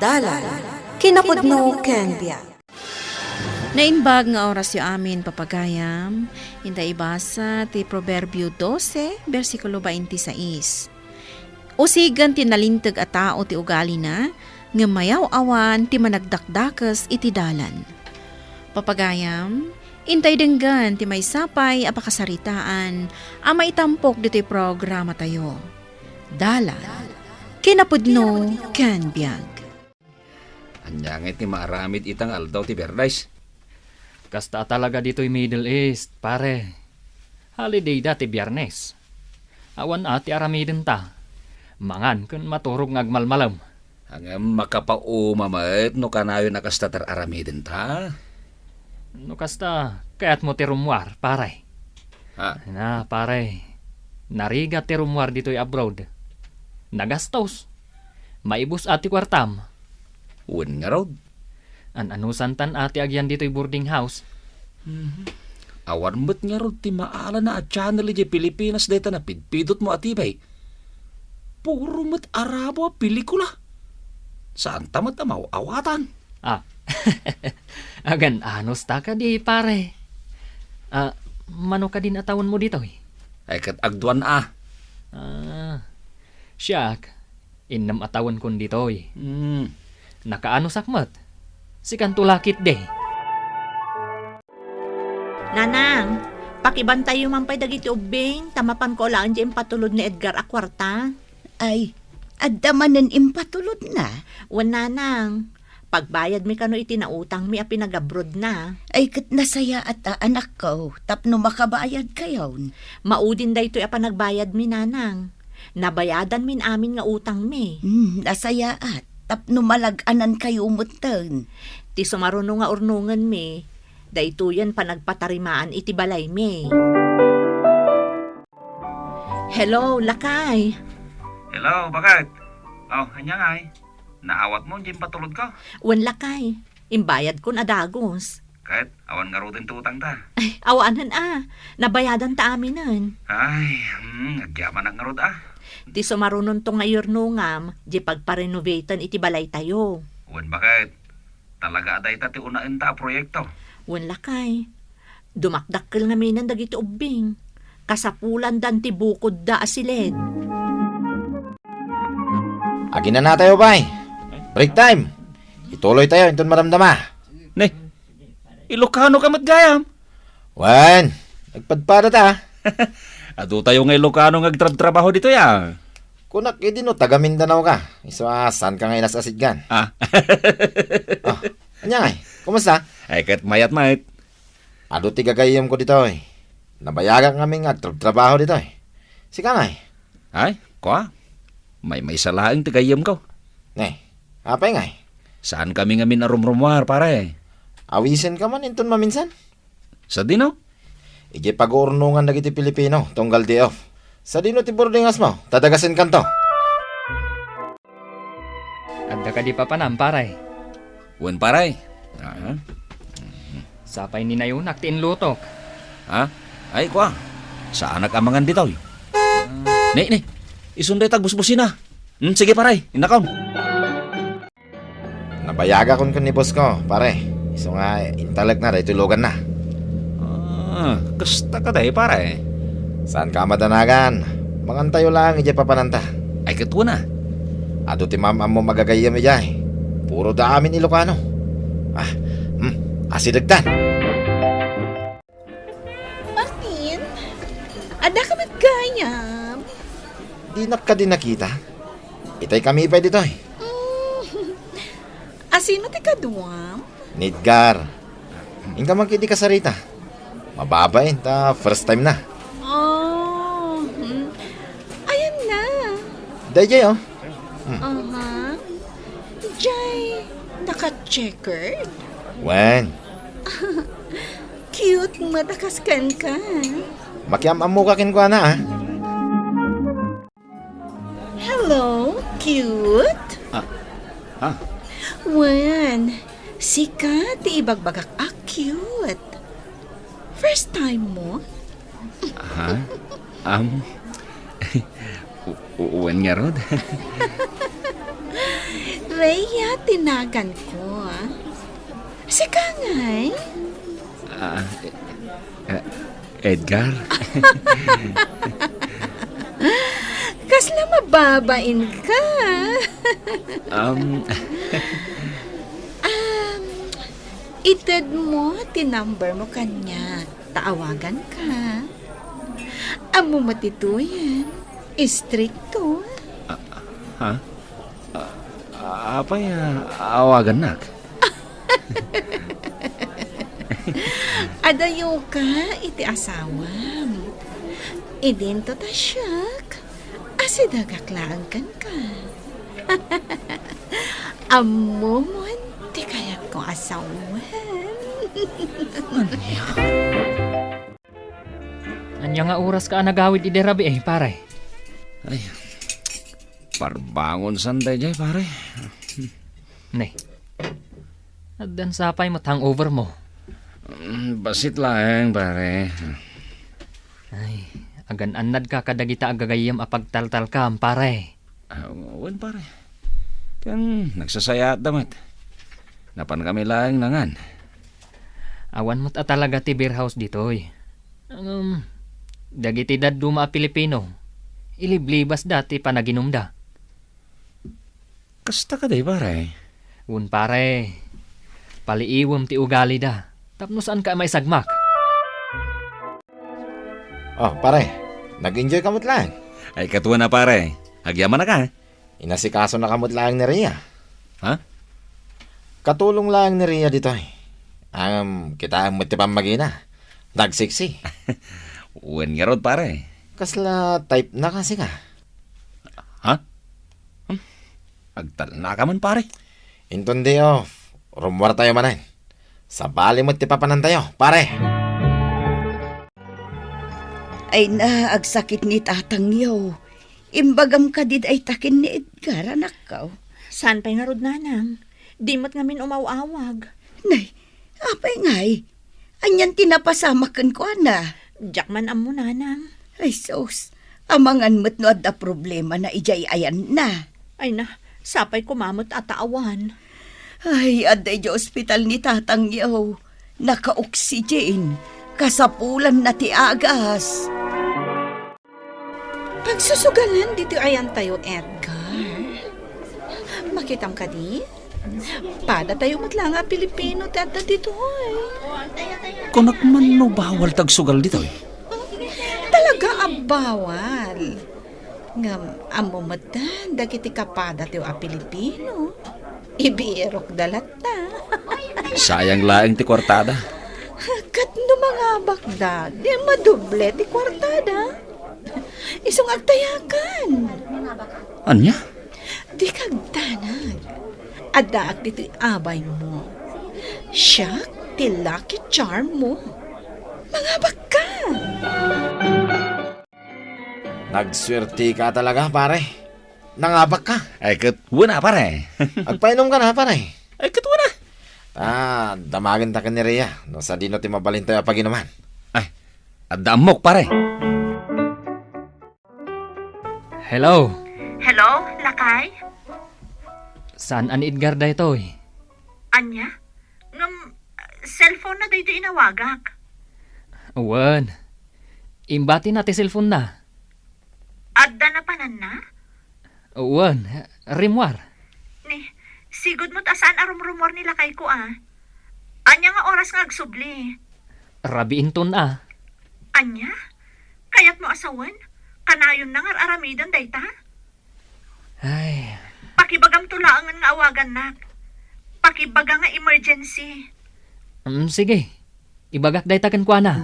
Dalan, kinapudno ken biag. Nainbag nga oras yu amin papagayam, hinta ibasa ti Proverbio 12, versikulo 26. Usigan ti nalintag a tao ti ugali na, nga mayaw awan ti managdakdakas iti dalan. Papagayam, intay denggan ti may sapay a pakasaritaan, a maitampok dito'y programa tayo. Dalan, kinapudno ken biag. Anyangit ti maaramid itang aldaw ti Berdays. Kasta talaga dito'y Middle East, pare. Holiday dati Biyernes. Awan ati aramidin ta. Mangan kun maturog ngagmalmalam. Hanggang makapaumamait no kanayo nakastatar aramidin ta. No kasta, kaya't mo ti rumwar, pare. Ha? Na, pare. Nariga ti rumwar dito'y abroad. Nagastos. Maibus ati kwartam. Uwan nga raw. Anusan tan ati agyan dito'y boarding house. Awan mo't nga raw ti maala na at channel di Pilipinas deta na pidpidot mo atibay. Puro mo't Arabo a pelikula. Saan tamat na mauawatan? Ah, agan anos ta ka di, pare. Mano ka din atawan mo dito eh? Ay kat agduan Siyak. Innam atawan kon dito eh. Nakaano sakmat? Si kantulakit de. Nanang, pakibantay yung mampay dagiti ubing, tamapan ko lang dyan patulod ni Edgar Akwarta. Ay, adamanan impatulod na. Wan nanang, pagbayad mi kano itinautang mi a pinagabroad na. Ay, kat nasaya at anak ko, tapno makabayad kayo. Maudin da ito a panagbayad mi nanang. Nabayadan min amin nga utang mi. Nasaya at tapno malaganan kayo umutang. Ti sumaruno nga urnungan mi, da ito yan panagpatarimaan iti balay mi. Hello, Lakay. Hello, bakit? Oh, hanya nga naawat mo, dyan patulod ka. Wan Lakay, imbayad ko na dagos. Kahit awan nga raw din tutang ta. Ay, awanan nabayadan ta aminan. Ay, nagyaman ang nga raw Ti sumarunon to nga yurnungam, di pagparenovatean iti balay tayo. Uwan bakit? Talaga aday ta ti unain ta proyekto. Wan Lakay, dumakdakkel nga minan dagiti ubing. Kasapulan dan ti bukod da asilid. Agin na tayo, bay. Break time. Ituloy tayo, intun maramdama. Ne, Ilocano ka matgayam. Wan, nagpadpada ta. Ado tayo nga Ilocano ngagtrabaho dito ya. Kunak, no, taga Mindanao ka. Saan ka ngayon nasasidgan? Oh, anya ngay, kumusta? Ay kat mayat. Ado tigagayam ko dito eh. Nabayagan kami ngagtrabaho dito eh. Sika ngay. Ay, kwa? May salaing tigayam ko. Ne, apay ngay. Saan kami nga minarumrumwar, pare? Awisin ka man intun maminsan. Sa dino? Ije pag-uurnungan na kiti Pilipino, tunggal day off. Sa dino ti boardingas mo, tadagasin kanto. Adda ka di papanam, pare. Uwan, pare. Sapay ni nayunak ti inlutok. Ha? Ay, kwa? Saan nag-amangan dito? Ne, isunday tagbusbusin na. Sige, pare, inakaw. Nabayaga kon ni boss ko, pare. Iso nga, intalag na, dahil tulugan na. Kasta ka tayo, pare. Saan ka madanagan? Mangantayo lang, ije papananta. Ay, katwa na. Ado ti mama mo magagayam ijay. Puro da amin Ilocano. Asidagtan. Martin, ada ka matgayam. Di na ka din nakita. Itay kami pa dito eh. Asino ti kaduam? Nidgar. Inka man kiti kasarita. Mababain, first time na. Oh, ayan na. Dayjay oh. Jay, naka-checkered. Wen, Cute, madakaskan ka. makiam-amu ka kin ko na ah. Hello, cute. Wan, sika ti ibagbagak cute. First time mo? Uwan nga, Rod. Rhea, tinagan ko. Si Kangay? Edgar? Kasla mababain ka. Ited mo, tinumber mo kanya. Taawagan ka. Amo matituyan. Istrikto. Ha? Apa awagan nak? Adayo ka, iti asawam. Idinto ta siyak. Asidagaklaan kan ka. Amo mo, ti kaya ko asawan. Anya nga oras ka nagawid iderabi pare. Ay, parbangon sanday jay pare. Ne. Addan sapay mo hangover mo. Basit lang pare. Ay, agan anad ka kadagita agagayam apagtaltal ka, pare. Wan pare. Kan nagsasaya at damat. Napan kami lang nangan. Awan mo't talaga ti beer house ditoy. Dagiti daduma a Pilipino. Iliblibas dati panaginom da. Kasta ka day pare. Un pare, paliiwam ti ugali da. Tapno saan ka may sagmak? Oh, pare. Nag-enjoy kamot lang. Ay katuwa na pare. Agyaman na ka. Inasikaso na kamot lang ni Rhea. Ha? Katulong lang ni Rhea dito. Kita ang matipamagina. Nagsiksi. Uwan nga rod pare. Kasla type na kasi ka. Ha? Agtal na ka man pare. Intundi off. Rumwar tayo manan. Sa bali mo't tipapanan tayo, pare. Ay na, agsakit ni tatang yaw. Imbagam ka did ay takin ni Edgar, anak ka. Saan pa'y nga rod nanang? Di mo't ngamin umawawag. Nay, apay ngay. Anyan tinapasamakan ko, ana. Jakman amo nanang. Ay sos, amangan mo't no adda problema na ijay ayan na. Ay na, sapay kumamot at awan. Ay, aday di ospital ni tatang yaw. Naka-oxygen. Kasapulan na ti agas. Pagsusugalan dito ayan tayo, Edgar. Makitam ka di? Pada tayo matlang nga Pilipino tata dito Kunak man no bawal tagsugal dito Talaga bawal. Ngam, amo matan, dagiti kapada tayo a Pilipino. Ibirok dalat na. Sayang laing ti kwartada. Kat no mga bakda, di madoble ti kwartada. Isong agtayakan. Anya? Di kagtanag. Adaak dito abay mo. Siyak, ti lucky charm mo. Mga baka. Nagswerte ka talaga, pare. Nangabak ka. Ay katuwa na pare. Agpainom ka na, pare. Ay katuwa na. Damagin ta ka ni Rhea. No, sa di no ti mabalin tayo paginuman. Ay, adamok pare. Hello, Hello, Lakay? saan an Edgar da ito Anya? Cellphone na dito inawagak. Uwan, imbati na ti cellphone na. Adda na panan na? Uwan, rimwar. Ni, sigod mo't asaan arum-rumor nila kay ko Anya nga oras nga agsubli. Rabiin ton Anya? Kayat mo asawan? Kanayon na nga aramidan dayta? Ay, Pakibagam tulaangan nga awagan nak. Pakibaga nga emergency. sige. Ibagak day taken kwa na.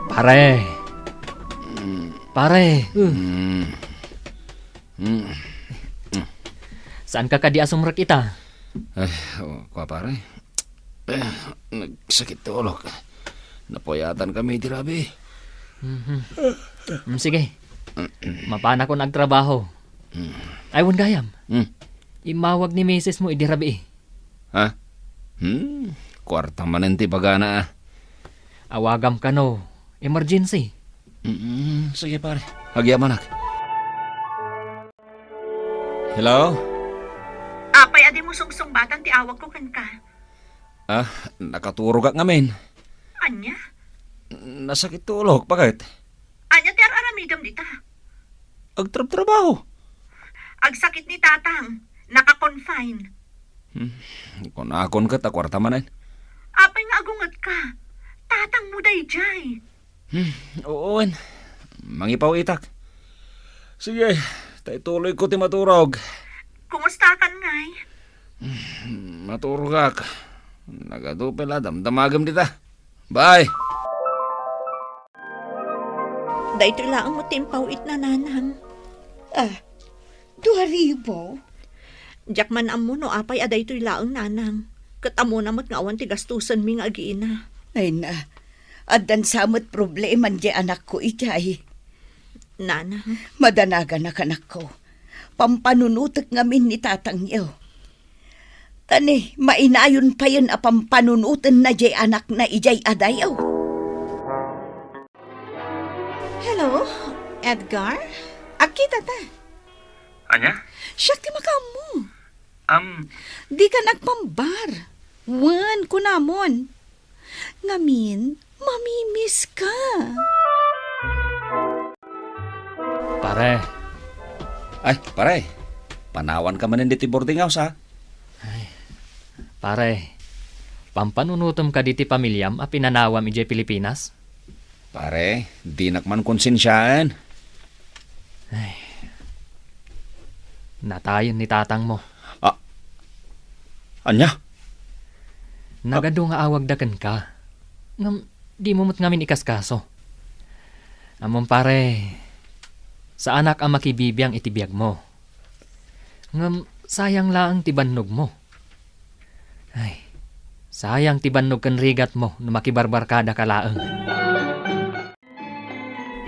Pare. Pare. Saan ka kadi asumrek ita? Ay, kwa pare. Nagsakit tulog. Napoyatan kami di rabi. Sige. Mapana ko nagtrabaho. Aywan gayam. Imawag ni misis mo idirabi. Ha? Kwarta manenti pagana. Awagam ka no. Emergency. Sige pare. Hagyaman nak. Hello? Apay adi mo sungsong batan ti awag ko kan ka. Nakaturo ka ngamin. Anya? Nasakit tulog, bakit? Anya ti aramidam dita. Agtrab-trabaho. Agsakit ni tatang. Naka-confine. Kung akon ka, takwarta manan. Apay nga agungat ka. Tatang mo day jay. Oo, mangipaw itak. Sige, tayo tuloy ko ti maturog. Kumusta kan ngay? Maturog ka. Nagadupila, damdamagam dita. Bye! Dahito lang mo timpaw it na nanang. 2,000? Diyak man amo no apay aday to'y laang nanang. Katamo namat nga awan ti gastusan mi nga agiina. Ay na, adan samot problema di anak ko itay. Nanang, Madanagan na kanak ko. Pampanunutok ngamin ni tatang iyo. Tani, mainayon pa yun a pampanunutan na jay anak na ijay adayaw. Hello, Edgar? Akita ta. Anya? Siyak ti makamu. Um, Di ka nagpambar. Wan, kunamon. Ngamin, mamimiss ka. Pare, Ay, pare. Panawan ka manin diti boarding house, ha? pare. Pampanunutom ka diti pamilyam a pinanawam ije Pilipinas? Pare, di nakman konsensyaan. Natayon ni tatang mo. Anya? Nagado nga awag daken ka. Ngam, di mo mo't ngamin ikaskaso. Amon pare, sa anak ang makibibiyang itibiyag mo. Ngam, sayang laang tibannog mo. Ay, sayang tibannog kan rigat mo na makibarbarkada ka laang.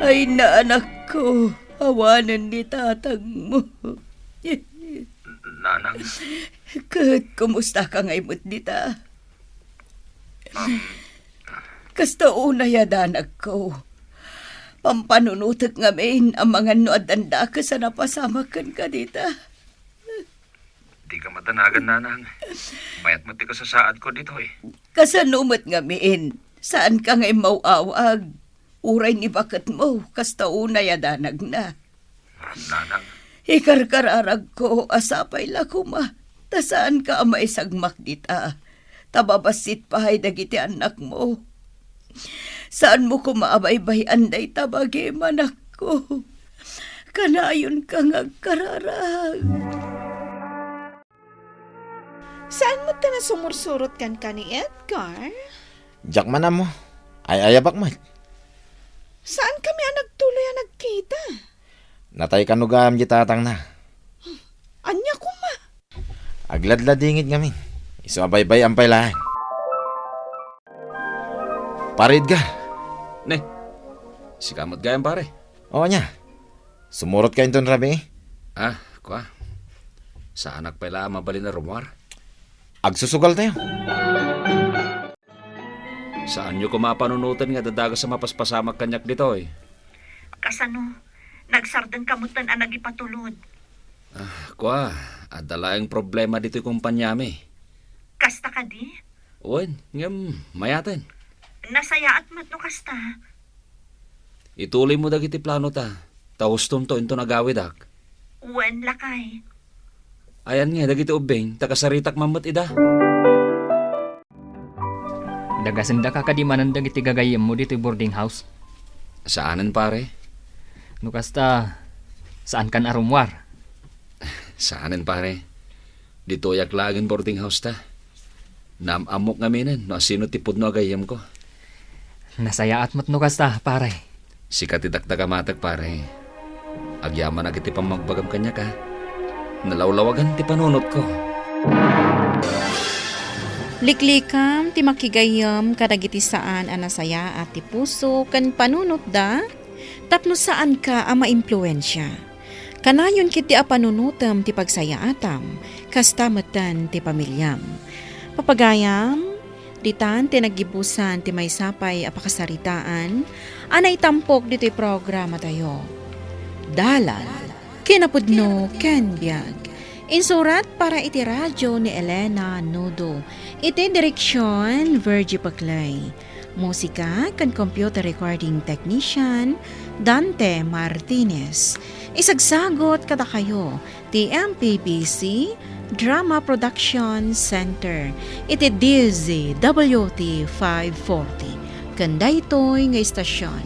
Ay na anak ko, awanan ni tatang mo. Nanang. Kumusta ka ngayon dita? Kasta una yadanak ko. Pampanunutok ngamin ang mga noadanda ka sa napasamakan ka dita. Di ka matanagan, nanang. Mayat mo ti ka sa saad ko dito, eh. Kasanumot ngamin, saan ka ngayon mauawag? Uray ni bakat mo, kasta una yadanag na. Nanang. Ikarkararag ko, asapay lakuma. Tasaan ka ang maisagmak dita? Tababasit pahay dagiti anak mo. Saan mo ko maabaybay anday tabagi manak ko? Kanayon ka ngagkararag. Saan mo ta na sumursurot kan ka ni Edgar? Jak man mo. Ay ayabak man. Saan kami ang nagtuloy ang nagkita? Natay kanugam di tatang na. Anya ko ma. Agladladingit ngamin. Iso abaybay ang pailahan. Parid ka. Ne, si kamot gayang pare. Oo niya. Sumurot ka inton rabi. Kwa. Sa anak pala mabalin na rumwar. Agsusugal tayo. Saan nyo kumapanunutan nga dadaga sa mapaspasamak kanyak dito, eh? kasano, nagsardang kamutan ang nagipatulod. Kwa, adala ang problema dito yung kumpanyami. Kasta ka di? Uwan, ngam, mayaten. Nasayaat mo't no kasta. Ituloy mo dagiti plano ta. Taustom to into nagawid ak. Uwan lakay. Ayan nga, dagiti ubeng, takasaritak mamot ida. Dagasanda ka kadimanan dagiti gagayem mo dito boarding house. Saanan pare? No kasta, saan kan arumwar? Saanan pare? Dito yak lagin boarding house ta. Namamok ngaminan, no asino tipod no agayem ko. Nasayaat mo't no kasta, pare. Sikat idakdakamatag pare. Agyaman na kiti pamagbagam kanya ka. Nalawlawagan ti panunot ko. Liklikam ti makigayam kadagiti saan a nasaya at ti puso kan panunot da tapno saan ka a maimpluwensya. Kanayon kiti a panunutam ti pagsayaatam kastamatan ti pamilyam. Papagayam, ditan ti naggibusan ti may sapay a pakasaritaan anay tampok dito'y programa tayo. Dalan, kinapudno ken biag Insurat para iti radyo ni Elena Nudo. Iti direksyon Virgie Paclay. Musika kan computer recording technician Dante Martinez. Isagsagot kada kayo ti MPBC Drama Production Center. Iti DZWT 540. Kandaytoy nga istasyon.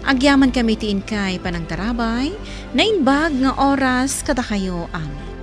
Agyaman kami ti inkay panang tarabay, nainbag nga oras kada kayo amin.